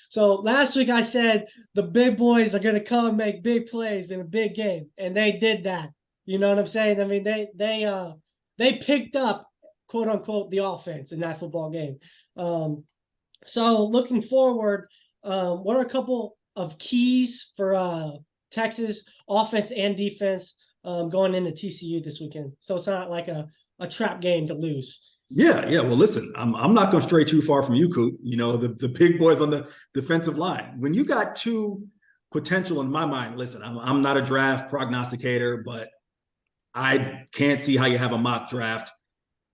So last week I said the big boys are going to come and make big plays in a big game, and they did that. You know what I'm saying? I mean, they picked up, quote unquote, the offense in that football game. So looking forward, what are a couple of keys for Texas offense and defense going into TCU this weekend? So it's not like a trap game to lose. Yeah. Well, listen, I'm not going to stray too far from you, Coop. You know, the big boys on the defensive line. When you got two potential in my mind, listen, I'm not a draft prognosticator, but I can't see how you have a mock draft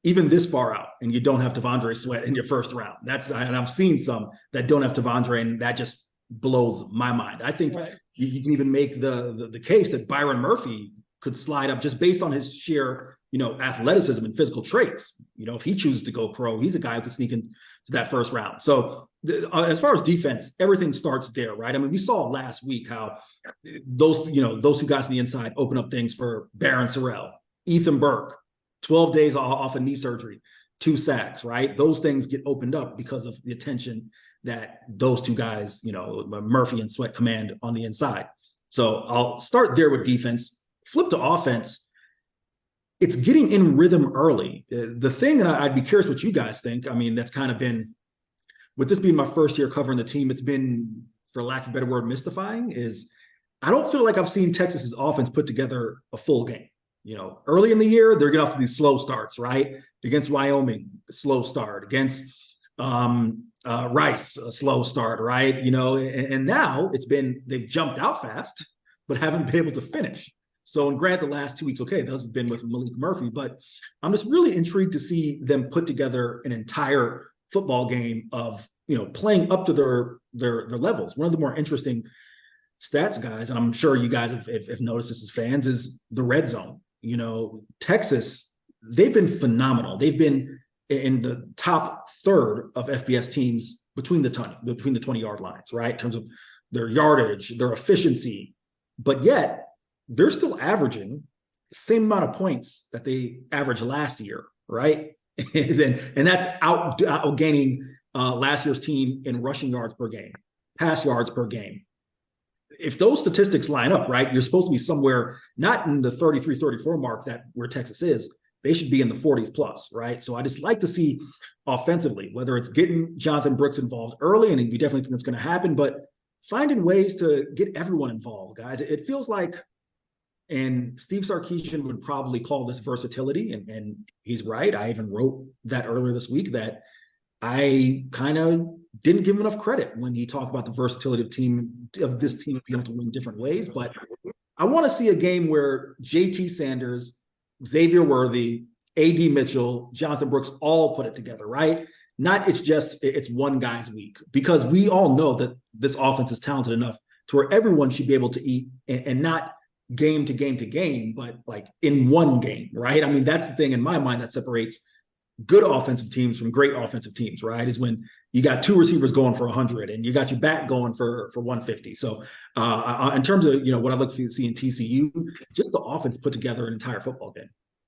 even this far out and you don't have T'Vondre Sweat in your first round. And I've seen some that don't have T'Vondre, and that just blows my mind. I think you can even make the case that Byron Murphy could slide up just based on his sheer, athleticism and physical traits. If he chooses to go pro, he's a guy who could sneak into that first round. So as far as defense, everything starts there, right? I mean, we saw last week how those two guys on the inside open up things for Barron Sorrell, Ethan Burke, 12 days off of knee surgery, 2 sacks, right? Those things get opened up because of the attention that those two guys, Murphy and Sweat, command on the inside. So I'll start there with defense. Flip to offense. It's getting in rhythm early. The thing that I'd be curious what you guys think, I mean, that's kind of been, with this being my first year covering the team, it's been, for lack of a better word, mystifying, is I don't feel like I've seen Texas's offense put together a full game. Early in the year, they're getting off to these slow starts, right? Against Wyoming, slow start. Against Rice, a slow start, right? And now they've jumped out fast, but haven't been able to finish. So, and grant the last 2 weeks, okay, those have been with Malik Murphy, but I'm just really intrigued to see them put together an entire football game of, playing up to their levels. One of the more interesting stats, guys, and I'm sure you guys have noticed this as fans, is the red zone. Texas, they've been phenomenal. They've been in the top third of FBS teams between the 20-yard lines, right? In terms of their yardage, their efficiency, but yet they're still averaging the same amount of points that they averaged last year, right? and that's outgaining last year's team in rushing yards per game, pass yards per game. If those statistics line up, right, you're supposed to be somewhere not in the 33, 34 mark where Texas is. They should be in the 40s plus, right? So I just like to see offensively, whether it's getting Jonathan Brooks involved early, and we definitely think that's going to happen, but finding ways to get everyone involved, guys. It feels like, and Steve Sarkisian would probably call this versatility, and he's right. I even wrote that earlier this week that I kind of didn't give him enough credit when he talked about the versatility of this team being able to win different ways. But I want to see a game where JT Sanders, Xavier Worthy, AD Mitchell, Jonathan Brooks all put it together, right? Not it's one guy's week, because we all know that this offense is talented enough to where everyone should be able to eat, and not game to game to game, but like in one game, right? I mean, that's the thing in my mind that separates good offensive teams from great offensive teams, right? Is when you got 2 receivers going for 100 and you got your back going for 150. So in terms of, what I look to see in TCU, just the offense put together an entire football game.